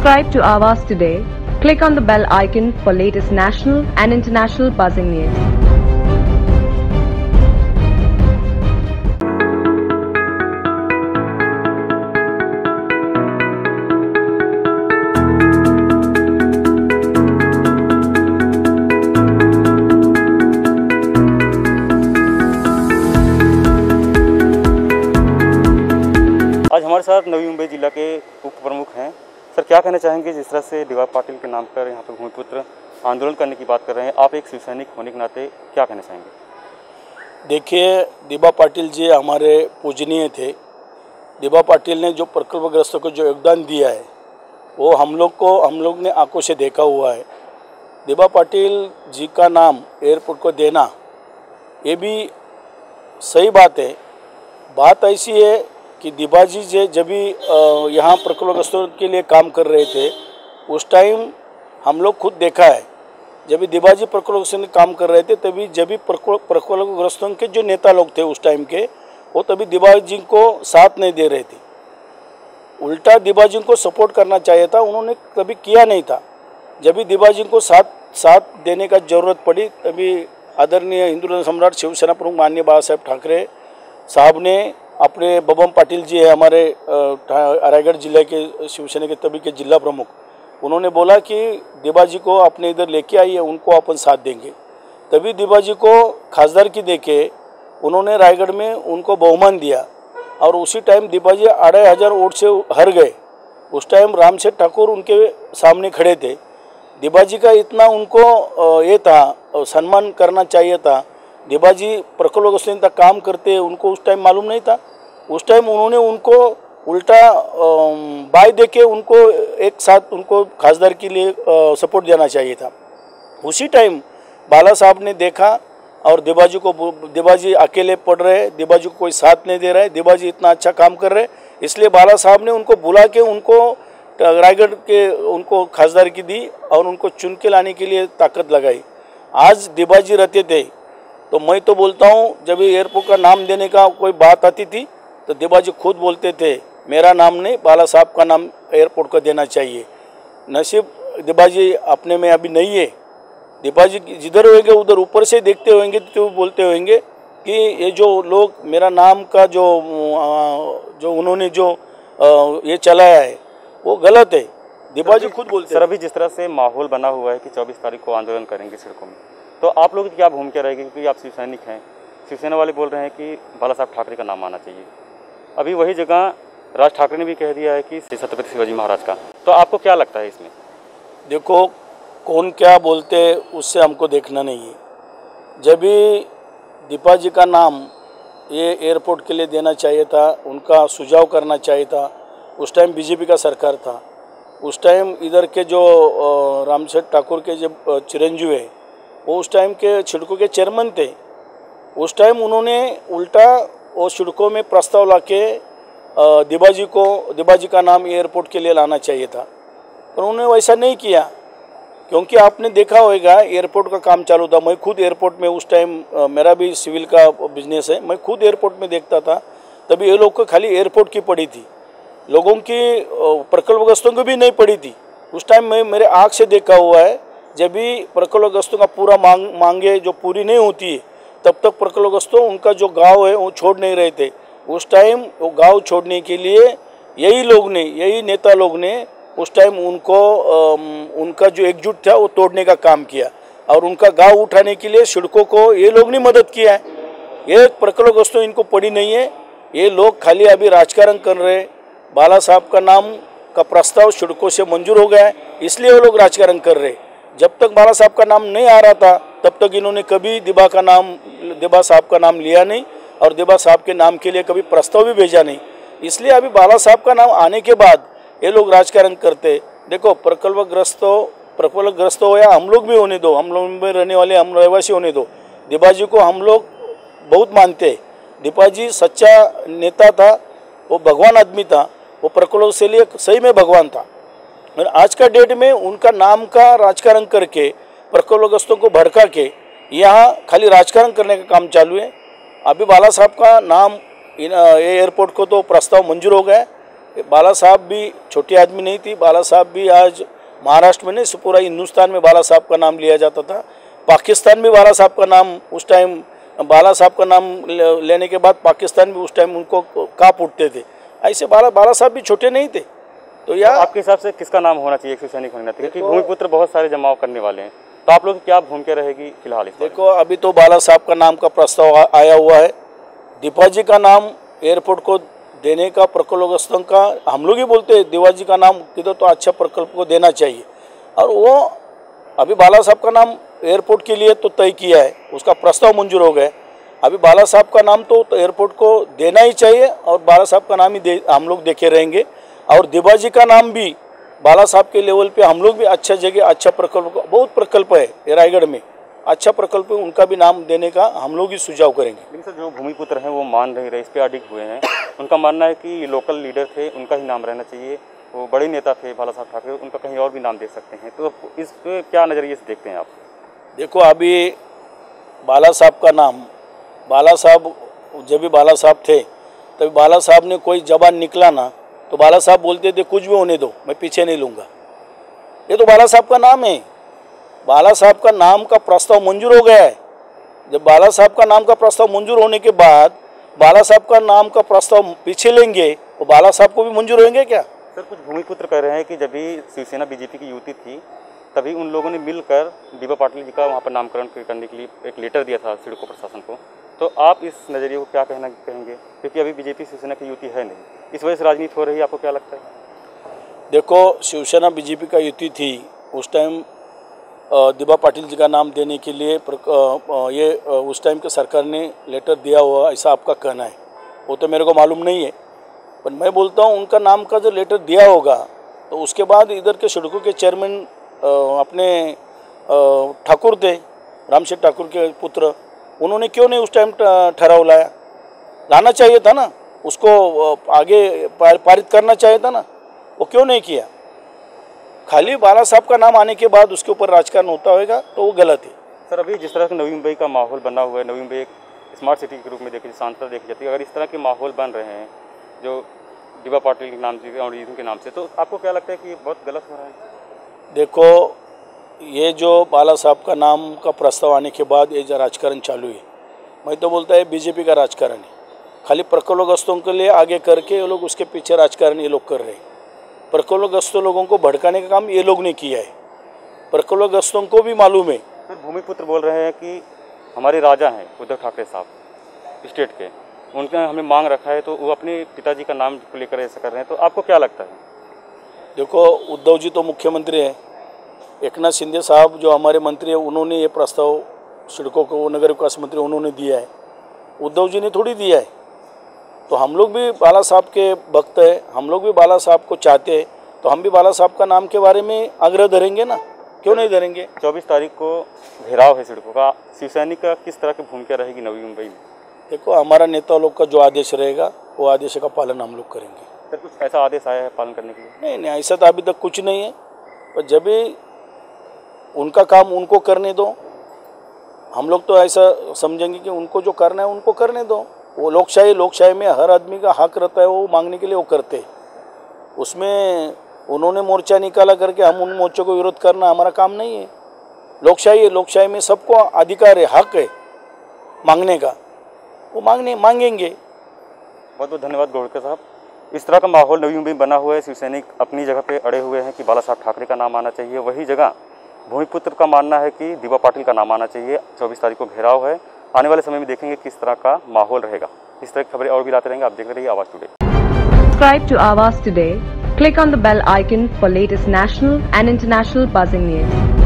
Subscribe to Awaaz today. Click on the bell icon for latest national and international buzzing news. आज हमारे साथ नवी मुंबई जिला के उप प्रमुख हैं। सर, क्या कहना चाहेंगे जिस तरह से डी वाई पाटिल के नाम पर यहाँ पर भूमिपुत्र आंदोलन करने की बात कर रहे हैं, आप एक शिव सैनिक होने के नाते क्या कहना चाहेंगे? देखिए, डी.वाई. पाटिल जी हमारे पूजनीय थे। डी.वाई. पाटिल ने जो प्रकल्पग्रस्तों को जो योगदान दिया है वो हम लोग ने आंखों से देखा हुआ है। डी.वाई. पाटिल जी का नाम एयरपोर्ट को देना ये भी सही बात है। बात ऐसी है कि डी.वाई. जी जब भी यहाँ प्रकल्पग्रस्तों के लिए काम कर रहे थे उस टाइम हम लोग खुद देखा है। जब भी डी.वाई. जी प्रकल्पग्रस्तों में काम कर रहे थे तभी जब भी प्रकल्पग्रस्तों के जो नेता लोग थे उस टाइम के वो तभी डी.वाई. जी को साथ नहीं दे रहे थे। उल्टा डी.वाई. जी को सपोर्ट करना चाहिए था, उन्होंने कभी किया नहीं था। जब भी डी.वाई. जी को साथ देने का ज़रूरत पड़ी तभी आदरणीय हिंदू सम्राट शिवसेना प्रमुख माननीय बाला साहेब ठाकरे साहब ने अपने बबन पाटिल जी है हमारे रायगढ़ जिले के शिवसेना के तभी के जिला प्रमुख, उन्होंने बोला कि डी.वाई. जी को अपने इधर लेके आइए, उनको अपन साथ देंगे। तभी डी.वाई. जी को खासदार की देके उन्होंने रायगढ़ में उनको बहुमान दिया और उसी टाइम डी.वाई. जी 2500 वोट से हार गए। उस टाइम रामसेठ ठाकुर उनके सामने खड़े थे। डी.वाई. जी का इतना उनको ये था सम्मान करना चाहिए था। डी.वाई. जी प्रकल्पग्रस्तों तक काम करते उनको उस टाइम मालूम नहीं था। उस टाइम उन्होंने उनको उल्टा बाय देके उनको एक साथ उनको खासदार के लिए सपोर्ट देना चाहिए था। उसी टाइम बाला साहब ने देखा और डी.वाई. जी अकेले पड़ रहे, डी.वाई. जी को कोई साथ नहीं दे रहा है, डी.वाई. जी इतना अच्छा काम कर रहे, इसलिए बाला साहब ने उनको बुला के उनको रायगढ़ के उनको खासदार की दी और उनको चुन के लाने के लिए ताकत लगाई। आज डी.वाई. जी रहते थे तो मैं तो बोलता हूँ जब एयरपोर्ट का नाम देने का कोई बात आती थी तो डी.वाई. जी खुद बोलते थे मेरा नाम नहीं बाला साहब का नाम एयरपोर्ट को देना चाहिए। नसीब डी.वाई. जी अपने में अभी नहीं है। डी.वाई. जी जिधर होंगे उधर ऊपर से देखते होंगे तो बोलते होंगे कि ये जो लोग मेरा नाम का जो उन्होंने जो ये चलाया है वो गलत है। डी.वाई. जी खुद बोलते हैं। सर, अभी जिस तरह से माहौल बना हुआ है कि 24 तारीख को आंदोलन करेंगे सड़कों में, तो आप लोगों की क्या भूमिका रहेगी? क्योंकि आप शिव सैनिक हैं, शिवसेना वाले बोल रहे हैं कि बाला साहब ठाकरे का नाम आना चाहिए। अभी वही जगह राज ठाकरे ने भी कह दिया है कि छत्रपति शिवाजी महाराज का, तो आपको क्या लगता है इसमें? देखो, कौन क्या बोलते उससे हमको देखना नहीं है। जब भी डी.वाई. जी का नाम ये एयरपोर्ट के लिए देना चाहिए था, उनका सुझाव करना चाहिए था। उस टाइम बीजेपी का सरकार था। उस टाइम इधर के जो रामसेठ ठाकुर के जब चिरंजीव है वो उस टाइम के छिड़कों के चेयरमैन थे। उस टाइम उन्होंने उल्टा वो छिड़कों में प्रस्ताव लाके डी.वाई. जी का नाम एयरपोर्ट के लिए लाना चाहिए था, पर उन्होंने वैसा नहीं किया। क्योंकि आपने देखा होगा एयरपोर्ट का काम चालू था। मैं खुद एयरपोर्ट में उस टाइम मेरा भी सिविल का बिजनेस है, मैं खुद एयरपोर्ट में देखता था। तभी ये लोग को खाली एयरपोर्ट की पड़ी थी, लोगों की प्रकल्पग्रस्तों को भी नहीं पड़ी थी। उस टाइम मैं मेरे आँख से देखा हुआ है जब भी प्रकल्पग्रस्तों का पूरा मांगे जो पूरी नहीं होती है तब तक प्रकल्पग्रस्तों उनका जो गांव है वो छोड़ नहीं रहे थे। उस टाइम वो गांव छोड़ने के लिए यही नेता लोग ने उस टाइम उनको उनका जो एकजुट था वो तोड़ने का काम किया और उनका गांव उठाने के लिए सड़कों को ये लोग ने मदद किया है। ये प्रकल्पग्रस्तों इनको पड़ी नहीं है। ये लोग खाली अभी राजकारण कर रहे। बाला साहब का नाम का प्रस्ताव सड़कों से मंजूर हो गया है इसलिए वो लोग राजकारण कर रहे। जब तक बाला साहब का नाम नहीं आ रहा था तब तक इन्होंने कभी डी.वाई. साहब का नाम लिया नहीं और डी.वाई. साहब के नाम के लिए कभी प्रस्ताव भी भेजा नहीं। इसलिए अभी बाला साहब का नाम आने के बाद ये लोग राजकारण करते। देखो, प्रकल्पग्रस्त हो या हम लोग भी होने दो, हम लोग में रहने वाले हम रहवासी होने दो, डी.वाई. जी को हम लोग बहुत मानते हैं। डी.वाई. जी सच्चा नेता था, वो भगवान आदमी था, वो प्रकल्प से लिए सही में भगवान था। और आज का डेट में उनका नाम का राजकारण करके प्रकल्पग्रस्तों को भड़का के यहाँ खाली राजकारण करने का काम चालू है। अभी बाला साहब का नाम एयरपोर्ट को तो प्रस्ताव मंजूर हो गया, बाला साहब भी छोटी आदमी नहीं थी। बाला साहब भी आज महाराष्ट्र में नहीं, पूरा हिंदुस्तान में बाला साहब का नाम लिया जाता था। पाकिस्तान में बाला साहब का नाम उस टाइम, बाला साहब का नाम लेने के बाद पाकिस्तान भी उस टाइम उनको काँप उठते थे। ऐसे बाला साहब भी छोटे नहीं थे। तो यार आपके हिसाब से किसका नाम होना चाहिए, शिव सैनिक होना चाहिए? क्योंकि भूमिपुत्र बहुत सारे जमाव करने वाले हैं, तो आप लोग की क्या भूमिका रहेगी फिलहाल? देखो, अभी तो बाला साहब का नाम का प्रस्ताव आया हुआ है। दीपाजी का नाम एयरपोर्ट को देने का, प्रकल्पग्रस्तों का, हम लोग ही बोलते हैं दीवाजी का नाम किधर तो अच्छा प्रकल्प को देना चाहिए। और वो अभी बाला साहब का नाम एयरपोर्ट के लिए तो तय किया है, उसका प्रस्ताव मंजूर हो गया। अभी बाला साहब का नाम तो एयरपोर्ट को देना ही चाहिए और बाला साहब का नाम ही हम लोग देखे रहेंगे। और दीवाजी का नाम भी बाला साहब के लेवल पे हम लोग भी अच्छा जगह, अच्छा प्रकल्प, बहुत प्रकल्प है रायगढ़ में, अच्छा प्रकल्प है, उनका भी नाम देने का हम लोग ही सुझाव करेंगे। लेकिन सर, जो भूमिपुत्र हैं वो मान नहीं रहे, इस पर अडिग हुए हैं। उनका मानना है कि लोकल लीडर थे, उनका ही नाम रहना चाहिए, वो बड़े नेता थे बाला साहब ठाकरे, उनका कहीं और भी नाम दे सकते हैं। तो इस पे क्या नज़रिए से देखते हैं आप? देखो, अभी बाला साहब का नाम, बाला साहब जब भी बाला साहब थे तभी बाला साहब ने कोई जबान निकला ना तो बाला साहब बोलते थे कुछ भी होने दो, मैं पीछे नहीं लूँगा। ये तो बाला साहब का नाम है। बाला साहब का नाम का प्रस्ताव मंजूर हो गया है। जब बाला साहब का नाम का प्रस्ताव मंजूर होने के बाद बाला साहब का नाम का प्रस्ताव पीछे लेंगे तो बाला साहब को भी मंजूर होंगे क्या? सर, कुछ भूमिपुत्र कह रहे हैं कि जब भी शिवसेना बीजेपी की युति थी तभी उन लोगों ने मिलकर डीबा पाटिल जी का वहाँ पर नामकरण करने के लिए एक लेटर दिया था सिडको प्रशासन को। तो आप इस नज़रिए को क्या कहेंगे? क्योंकि अभी बीजेपी शिवसेना की युति है नहीं, इस वजह से राजनीति हो रही है, आपको क्या लगता है? देखो, शिवसेना बीजेपी का युति थी, उस टाइम डीबा पाटिल जी का नाम देने के लिए ये उस टाइम के सरकार ने लेटर दिया हुआ, ऐसा आपका कहना है। वो तो मेरे को मालूम नहीं है, पर मैं बोलता हूँ उनका नाम का जो लेटर दिया होगा तो उसके बाद इधर के सिडको के चेयरमैन अपने ठाकुर थे, रामशेठ ठाकुर के पुत्र, उन्होंने क्यों नहीं उस टाइम ठहराव लाना चाहिए था ना, उसको आगे पारित करना चाहिए था ना, वो क्यों नहीं किया? खाली बाला साहब का नाम आने के बाद उसके ऊपर राजकारण होता होगा तो वो गलत है। सर, अभी जिस तरह से नवी मुंबई का माहौल बना हुआ है, नवी मुंबई एक स्मार्ट सिटी के रूप में देखी, शांतता देखी जाती है, अगर इस तरह के माहौल बन रहे हैं जो डीबा पाटिल के नाम से और के नाम से, तो आपको क्या लगता है कि ये बहुत गलत हो रहा है? देखो, ये जो बाला साहब का नाम का प्रस्ताव आने के बाद ये जो राजकारण चालू है, मैं तो बोलता है बीजेपी का राजकारण है। खाली प्रकल्पग्रस्तों के लिए आगे करके ये लोग उसके पीछे राजकारण ये लोग कर रहे हैं। प्रकल्पग्रस्त लोगों को भड़काने का काम ये लोग ने किया है। प्रकल्पग्रस्तों को भी मालूम है। सर, भूमिपुत्र बोल रहे हैं कि हमारे राजा हैं उद्धव ठाकरे साहब स्टेट के, उनका हमें मांग रखा है, तो वो अपने पिताजी का नाम को लेकर ऐसा कर रहे हैं, तो आपको क्या लगता है? देखो, उद्धव जी तो मुख्यमंत्री हैं, एकनाथ शिंदे साहब जो हमारे मंत्री हैं उन्होंने ये प्रस्ताव सिडको को नगर विकास मंत्री उन्होंने दिया है, उद्धव जी ने थोड़ी दिया है। तो हम लोग भी बाला साहब के भक्त हैं, हम लोग भी बाला साहब को चाहते हैं, तो हम भी बाला साहब का नाम के बारे में आग्रह धरेंगे ना, क्यों नहीं धरेंगे? 24 तारीख को घेराव है सिडको का, शिवसैनिक का किस तरह की भूमिका रहेगी नवी मुंबई में? देखो, हमारा नेता लोग का जो आदेश रहेगा वो आदेश का पालन हम लोग करेंगे। सर, कुछ ऐसा आदेश आया है पालन करने के लिए? नहीं, ऐसा तो अभी तक कुछ नहीं है, पर जब भी उनका काम उनको करने दो, हम लोग तो ऐसा समझेंगे कि उनको जो करना है उनको करने दो। वो लोकशाही में हर आदमी का हक रहता है, वो मांगने के लिए वो करते। उसमें उन्होंने मोर्चा निकाला करके हम उन मोर्चों को विरोध करना हमारा काम नहीं है। लोकशाही में सबको अधिकार है, हक है मांगने का, वो मांगेंगे। बहुत बहुत धन्यवाद गोड़कर साहब। इस तरह का माहौल नवी मुंबई में बना हुआ है, शिवसैनिक अपनी जगह पे अड़े हुए हैं कि बाला साहब ठाकरे का नाम आना चाहिए, वही जगह भूमिपुत्र का मानना है कि डीबा पाटिल का नाम आना चाहिए। 24 तारीख को घेराव है, आने वाले समय में देखेंगे किस तरह का माहौल रहेगा। इस तरह की खबरें और भी लाते रहेंगे, आप देख रहिए आवाज़ today. Subscribe to Awaaz today. Click on the bell icon for latest national and international buzzing news.